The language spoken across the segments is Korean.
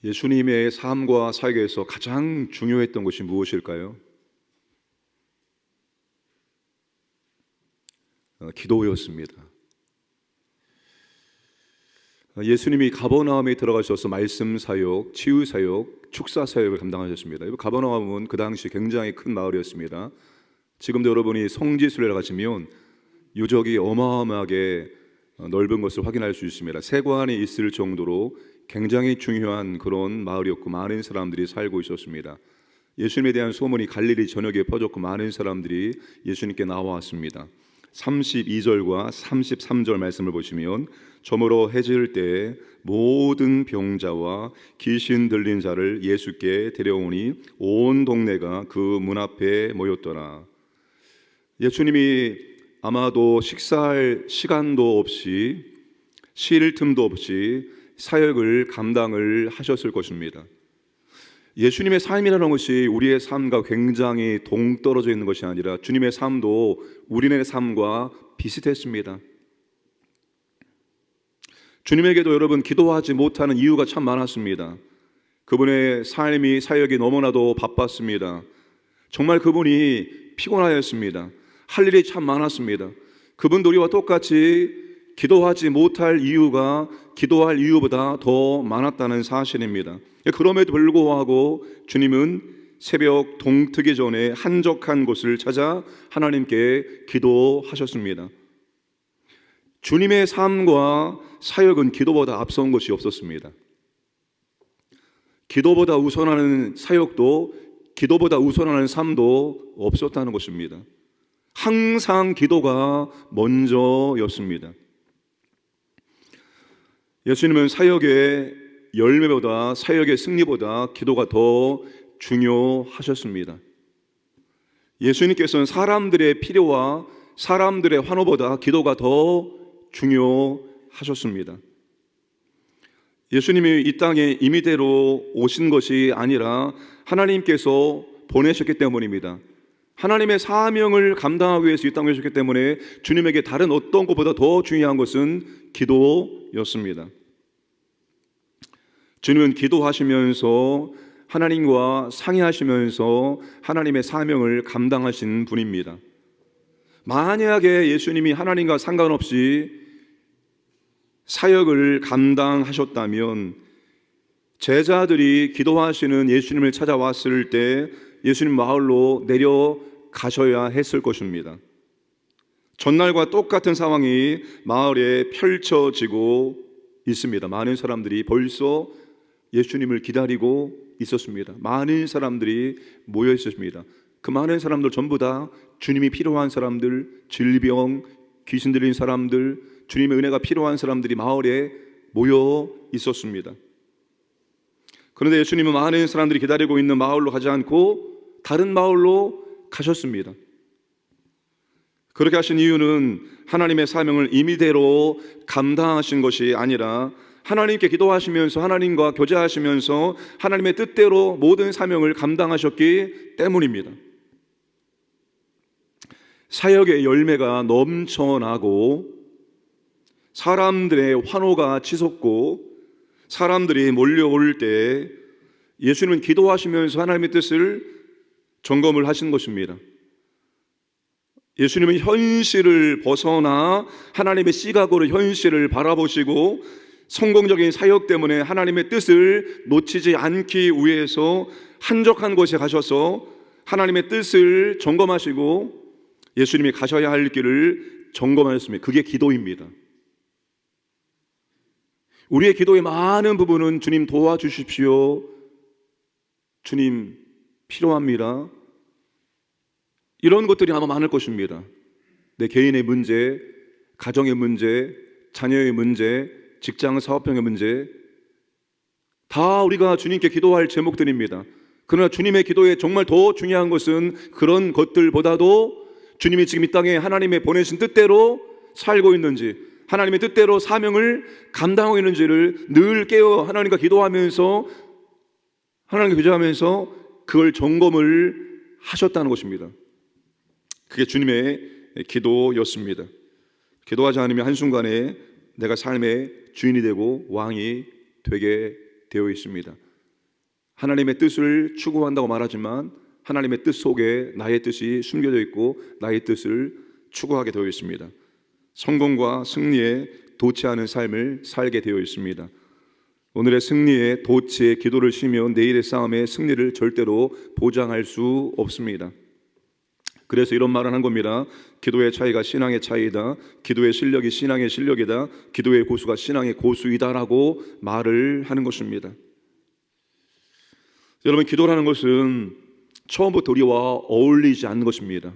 예수님의 삶과 사역에서 가장 중요했던 것이 무엇일까요? 기도였습니다. 예수님이 가버나움에 들어가셔서 말씀 사역, 치유 사역, 축사 사역을 감당하셨습니다. 가버나움은 그 당시 굉장히 큰 마을이었습니다. 지금도 여러분이 성지순례를 가시면 유적이 어마어마하게 넓은 것을 확인할 수 있습니다. 세관이 있을 정도로 굉장히 중요한 그런 마을이었고 많은 사람들이 살고 있었습니다. 예수님에 대한 소문이 갈릴리 전역에 퍼졌고 많은 사람들이 예수님께 나와왔습니다. 32절과 33절 말씀을 보시면 저물어 해질 때 모든 병자와 귀신 들린 자를 예수께 데려오니 온 동네가 그 문 앞에 모였더라. 예수님이 아마도 식사할 시간도 없이 쉴 틈도 없이 사역을 감당을 하셨을 것입니다. 예수님의 삶이라는 것이 우리의 삶과 굉장히 동떨어져 있는 것이 아니라 주님의 삶도 우리네 삶과 비슷했습니다. 주님에게도 여러분 기도하지 못하는 이유가 참 많았습니다. 그분의 삶이 사역이 너무나도 바빴습니다. 정말 그분이 피곤하였습니다. 할 일이 참 많았습니다. 그분도 우리와 똑같이 기도하지 못할 이유가 기도할 이유보다 더 많았다는 사실입니다. 그럼에도 불구하고 주님은 새벽 동트기 전에 한적한 곳을 찾아 하나님께 기도하셨습니다. 주님의 삶과 사역은 기도보다 앞선 것이 없었습니다. 기도보다 우선하는 사역도 기도보다 우선하는 삶도 없었다는 것입니다. 항상 기도가 먼저였습니다. 예수님은 사역의 열매보다 사역의 승리보다 기도가 더 중요하셨습니다. 예수님께서는 사람들의 필요와 사람들의 환호보다 기도가 더 중요하셨습니다. 예수님이 이 땅에 임의대로 오신 것이 아니라 하나님께서 보내셨기 때문입니다. 하나님의 사명을 감당하기 위해서 이 땅에 오셨기 때문에 주님에게 다른 어떤 것보다 더 중요한 것은 기도였습니다. 주님은 기도하시면서 하나님과 상의하시면서 하나님의 사명을 감당하신 분입니다. 만약에 예수님이 하나님과 상관없이 사역을 감당하셨다면 제자들이 기도하시는 예수님을 찾아왔을 때 예수님 마을로 내려가셔야 했을 것입니다. 전날과 똑같은 상황이 마을에 펼쳐지고 있습니다. 많은 사람들이 벌써 예수님을 기다리고 있었습니다. 많은 사람들이 모여 있었습니다. 그 많은 사람들 전부 다 주님이 필요한 사람들, 질병, 귀신 들린 사람들, 주님의 은혜가 필요한 사람들이 마을에 모여 있었습니다. 그런데 예수님은 많은 사람들이 기다리고 있는 마을로 가지 않고 다른 마을로 가셨습니다. 그렇게 하신 이유는 하나님의 사명을 임의대로 감당하신 것이 아니라 하나님께 기도하시면서 하나님과 교제하시면서 하나님의 뜻대로 모든 사명을 감당하셨기 때문입니다. 사역의 열매가 넘쳐나고 사람들의 환호가 치솟고 사람들이 몰려올 때 예수님은 기도하시면서 하나님의 뜻을 점검을 하신 것입니다. 예수님은 현실을 벗어나 하나님의 시각으로 현실을 바라보시고 성공적인 사역 때문에 하나님의 뜻을 놓치지 않기 위해서 한적한 곳에 가셔서 하나님의 뜻을 점검하시고 예수님이 가셔야 할 길을 점검하셨습니다. 그게 기도입니다. 우리의 기도의 많은 부분은 주님 도와주십시오, 주님 필요합니다, 이런 것들이 아마 많을 것입니다. 내 개인의 문제, 가정의 문제, 자녀의 문제, 직장 사업병의 문제, 다 우리가 주님께 기도할 제목들입니다. 그러나 주님의 기도에 정말 더 중요한 것은 그런 것들보다도 주님이 지금 이 땅에 하나님의 보내신 뜻대로 살고 있는지, 하나님의 뜻대로 사명을 감당하고 있는지를 늘 깨어 하나님과 기도하면서 하나님과 교제하면서 그걸 점검을 하셨다는 것입니다. 그게 주님의 기도였습니다. 기도하지 않으면 한순간에 내가 삶의 주인이 되고 왕이 되게 되어 있습니다. 하나님의 뜻을 추구한다고 말하지만 하나님의 뜻 속에 나의 뜻이 숨겨져 있고 나의 뜻을 추구하게 되어 있습니다. 성공과 승리에 도취하는 삶을 살게 되어 있습니다. 오늘의 승리에 도취의 기도를 쉬면 내일의 싸움의 승리를 절대로 보장할 수 없습니다. 그래서 이런 말을 한 겁니다. 기도의 차이가 신앙의 차이다. 기도의 실력이 신앙의 실력이다. 기도의 고수가 신앙의 고수이다라고 말을 하는 것입니다. 여러분, 기도라는 것은 처음부터 우리와 어울리지 않는 것입니다.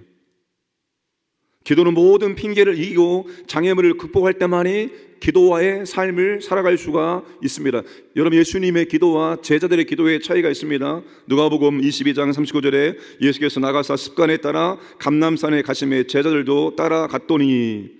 기도는 모든 핑계를 이기고 장애물을 극복할 때만이 기도와의 삶을 살아갈 수가 있습니다. 여러분, 예수님의 기도와 제자들의 기도의 차이가 있습니다. 누가복음 22장 39절에 예수께서 나가사 습관에 따라 감람산에 가심에 제자들도 따라갔더니,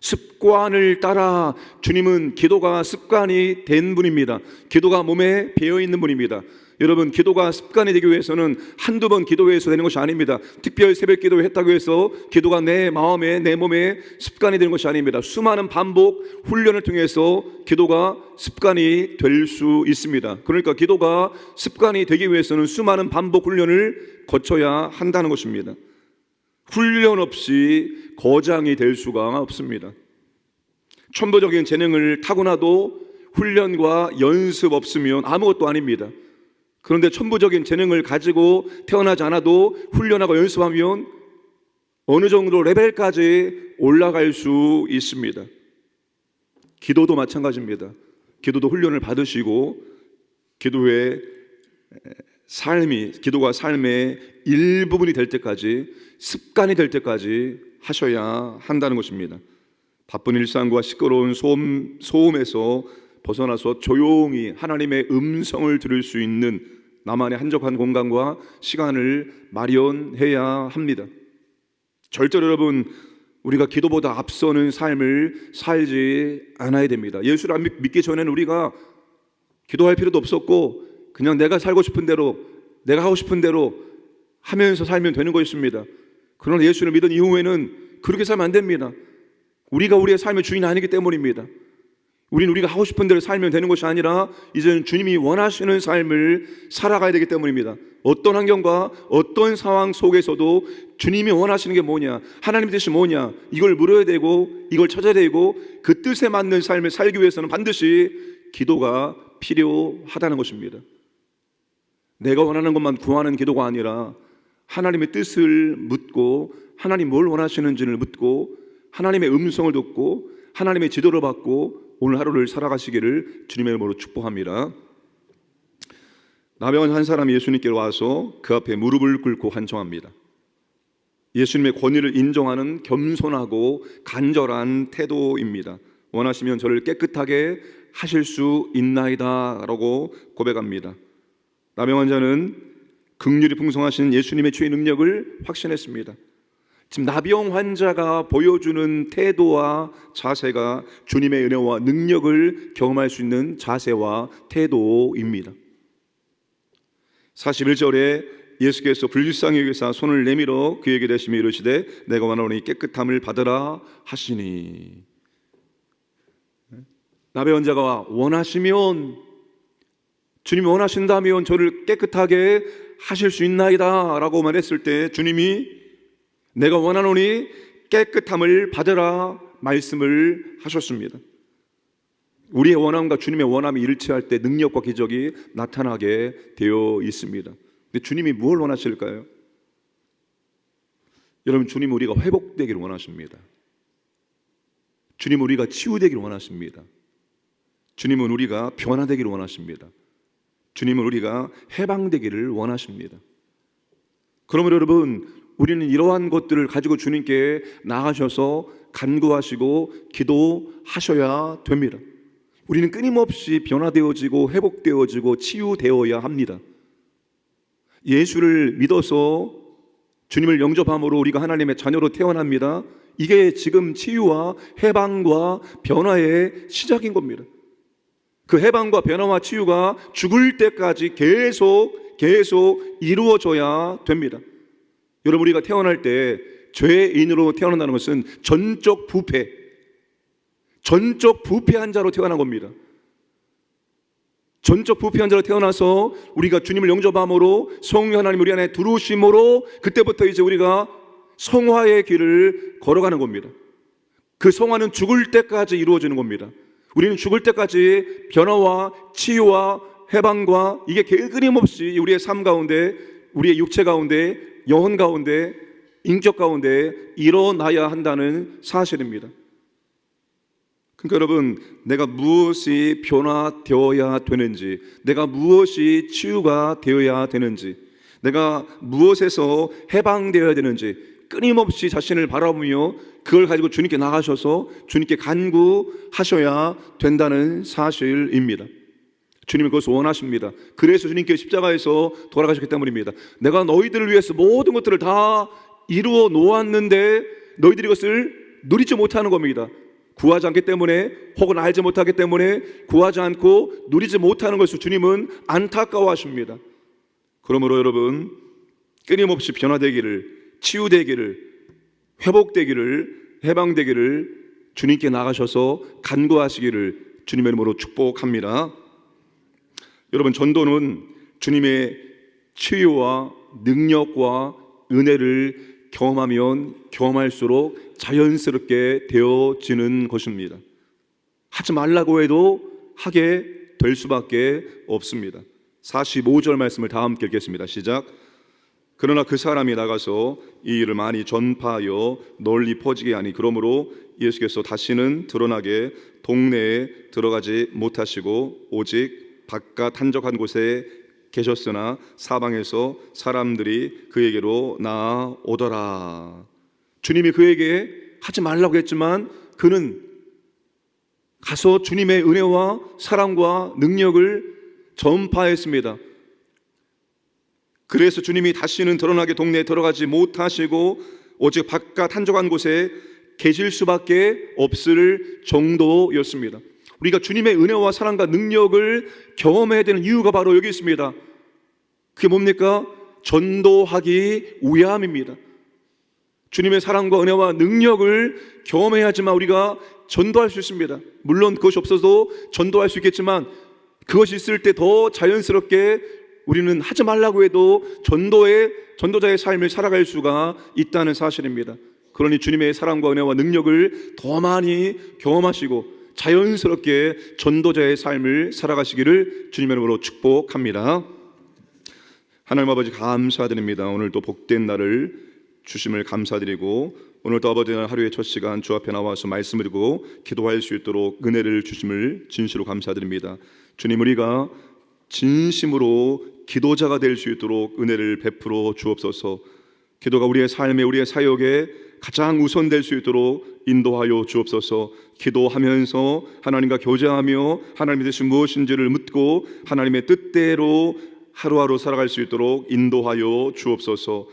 습관을 따라 주님은 기도가 습관이 된 분입니다. 기도가 몸에 배어있는 분입니다. 여러분, 기도가 습관이 되기 위해서는 한두 번 기도해서 되는 것이 아닙니다. 특별 새벽 기도를 했다고 해서 기도가 내 마음에 내 몸에 습관이 되는 것이 아닙니다. 수많은 반복 훈련을 통해서 기도가 습관이 될 수 있습니다. 그러니까 기도가 습관이 되기 위해서는 수많은 반복 훈련을 거쳐야 한다는 것입니다. 훈련 없이 거장이 될 수가 없습니다. 천부적인 재능을 타고나도 훈련과 연습 없으면 아무것도 아닙니다. 그런데 천부적인 재능을 가지고 태어나지 않아도 훈련하고 연습하면 어느 정도 레벨까지 올라갈 수 있습니다. 기도도 마찬가지입니다. 기도도 훈련을 받으시고 기도가 삶의 일부분이 될 때까지, 습관이 될 때까지 하셔야 한다는 것입니다. 바쁜 일상과 시끄러운 소음에서 벗어나서 조용히 하나님의 음성을 들을 수 있는 나만의 한적한 공간과 시간을 마련해야 합니다. 절대로 여러분, 우리가 기도보다 앞서는 삶을 살지 않아야 됩니다. 예수를 믿기 전에는 우리가 기도할 필요도 없었고 그냥 내가 살고 싶은 대로, 내가 하고 싶은 대로 하면서 살면 되는 것입니다. 그러나 예수를 믿은 이후에는 그렇게 살면 안 됩니다. 우리가 우리의 삶의 주인이 아니기 때문입니다. 우리는 우리가 하고 싶은 대로 살면 되는 것이 아니라 이제는 주님이 원하시는 삶을 살아가야 되기 때문입니다. 어떤 환경과 어떤 상황 속에서도 주님이 원하시는 게 뭐냐, 하나님의 뜻이 뭐냐, 이걸 물어야 되고 이걸 찾아야 되고 그 뜻에 맞는 삶을 살기 위해서는 반드시 기도가 필요하다는 것입니다. 내가 원하는 것만 구하는 기도가 아니라 하나님의 뜻을 묻고 하나님 뭘 원하시는지를 묻고 하나님의 음성을 듣고 하나님의 지도를 받고 오늘 하루를 살아가시기를 주님의 이름으로 축복합니다. 나병원 한 사람이 예수님께로 와서 그 앞에 무릎을 꿇고 간청합니다. 예수님의 권위를 인정하는 겸손하고 간절한 태도입니다. 원하시면 저를 깨끗하게 하실 수 있나이다 라고 고백합니다. 나병 환자는 긍휼이 풍성하신 예수님의 주의 능력을 확신했습니다. 지금 나병 환자가 보여주는 태도와 자세가 주님의 은혜와 능력을 경험할 수 있는 자세와 태도입니다. 41절에 예수께서 불쌍히 여기사 손을 내밀어 그에게 대시며 이르시되 내가 원하노니 깨끗함을 받으라 하시니, 나병 환자가 원하시면, 주님이 원하신다면 저를 깨끗하게 하실 수 있나이다 라고 말했을 때 주님이 내가 원하노니 깨끗함을 받으라 말씀을 하셨습니다. 우리의 원함과 주님의 원함이 일치할 때 능력과 기적이 나타나게 되어 있습니다. 근데 주님이 뭘 원하실까요? 여러분, 주님은 우리가 회복되기를 원하십니다. 주님은 우리가 치유되기를 원하십니다. 주님은 우리가 변화되기를 원하십니다. 주님은 우리가 해방되기를 원하십니다. 그러므로 여러분, 우리는 이러한 것들을 가지고 주님께 나가셔서 간구하시고 기도하셔야 됩니다. 우리는 끊임없이 변화되어지고 회복되어지고 치유되어야 합니다. 예수를 믿어서 주님을 영접함으로 우리가 하나님의 자녀로 태어납니다. 이게 지금 치유와 해방과 변화의 시작인 겁니다. 그 해방과 변화와 치유가 죽을 때까지 계속 이루어져야 됩니다. 여러분, 우리가 태어날 때 죄인으로 태어난다는 것은 전적 부패한 자로 태어난 겁니다. 전적 부패한 자로 태어나서 우리가 주님을 영접함으로 성령 하나님 우리 안에 들어오심으로 그때부터 이제 우리가 성화의 길을 걸어가는 겁니다. 그 성화는 죽을 때까지 이루어지는 겁니다. 우리는 죽을 때까지 변화와 치유와 해방과 이게 끊임없이 우리의 삶 가운데, 우리의 육체 가운데, 영혼 가운데, 인격 가운데 일어나야 한다는 사실입니다. 그러니까 여러분, 내가 무엇이 변화되어야 되는지, 내가 무엇이 치유가 되어야 되는지, 내가 무엇에서 해방되어야 되는지 끊임없이 자신을 바라보며 그걸 가지고 주님께 나가셔서 주님께 간구하셔야 된다는 사실입니다. 주님은 그것을 원하십니다. 그래서 주님께 십자가에서 돌아가셨기 때문입니다. 내가 너희들을 위해서 모든 것들을 다 이루어 놓았는데 너희들이 이것을 누리지 못하는 겁니다. 구하지 않기 때문에, 혹은 알지 못하기 때문에 구하지 않고 누리지 못하는 것을 주님은 안타까워하십니다. 그러므로 여러분, 끊임없이 변화되기를, 치유되기를, 회복되기를, 해방되기를 주님께 나가셔서 간구하시기를 주님의 이름으로 축복합니다. 여러분, 전도는 주님의 치유와 능력과 은혜를 경험하면 경험할수록 자연스럽게 되어지는 것입니다. 하지 말라고 해도 하게 될 수밖에 없습니다. 45절 말씀을 다 함께 읽겠습니다. 시작. 그러나 그 사람이 나가서 이 일을 많이 전파하여 널리 퍼지게 하니 그러므로 예수께서 다시는 드러나게 동네에 들어가지 못하시고 오직 바깥 한적한 곳에 계셨으나 사방에서 사람들이 그에게로 나아오더라. 주님이 그에게 하지 말라고 했지만 그는 가서 주님의 은혜와 사랑과 능력을 전파했습니다. 그래서 주님이 다시는 드러나게 동네에 들어가지 못하시고 오직 바깥 한적한 곳에 계실 수밖에 없을 정도였습니다. 우리가 주님의 은혜와 사랑과 능력을 경험해야 되는 이유가 바로 여기 있습니다. 그게 뭡니까? 전도하기 위함입니다. 주님의 사랑과 은혜와 능력을 경험해야지만 우리가 전도할 수 있습니다. 물론 그것이 없어도 전도할 수 있겠지만 그것이 있을 때 더 자연스럽게 우리는 하지 말라고 해도 전도자의 삶을 살아갈 수가 있다는 사실입니다. 그러니 주님의 사랑과 은혜와 능력을 더 많이 경험하시고 자연스럽게 전도자의 삶을 살아가시기를 주님의 이름으로 축복합니다. 하나님 아버지 감사드립니다. 오늘도 복된 날을 주심을 감사드리고 오늘도 아버지 하루의 첫 시간 주 앞에 나와서 말씀을 듣고 기도할 수 있도록 은혜를 주심을 진실로 감사드립니다. 주님, 우리가 진심으로 기도자가 될 수 있도록 은혜를 베풀어 주옵소서. 기도가 우리의 삶에, 우리의 사역에 가장 우선될 수 있도록 인도하여 주옵소서. 기도하면서 하나님과 교제하며 하나님의 뜻이 무엇인지를 묻고 하나님의 뜻대로 하루하루 살아갈 수 있도록 인도하여 주옵소서.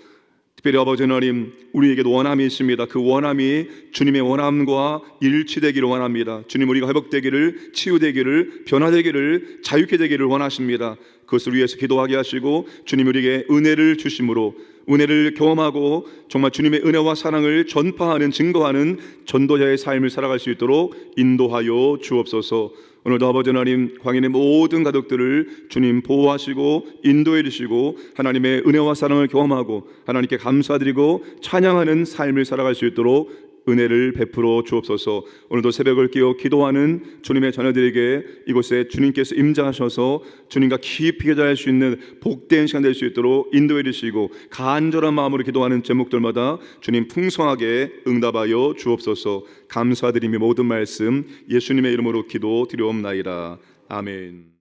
특별히 아버지 하나님, 우리에게도 원함이 있습니다. 그 원함이 주님의 원함과 일치되기를 원합니다. 주님, 우리가 회복되기를, 치유되기를, 변화되기를, 자유케 되기를 원하십니다. 그것을 위해서 기도하게 하시고 주님 우리에게 은혜를 주심으로 은혜를 경험하고 정말 주님의 은혜와 사랑을 전파하는, 증거하는 전도자의 삶을 살아갈 수 있도록 인도하여 주옵소서. 오늘도 아버지 하나님, 광인의 모든 가족들을 주님 보호하시고 인도해 주시고 하나님의 은혜와 사랑을 경험하고 하나님께 감사드리고 찬양하는 삶을 살아갈 수 있도록 은혜를 베풀어 주옵소서. 오늘도 새벽을 깨어 기도하는 주님의 자녀들에게 이곳에 주님께서 임재하셔서 주님과 깊이 교제할 수 있는 복된 시간 될 수 있도록 인도해 주시고 간절한 마음으로 기도하는 제목들마다 주님 풍성하게 응답하여 주옵소서. 감사드리며 모든 말씀 예수님의 이름으로 기도드리옵나이다. 아멘.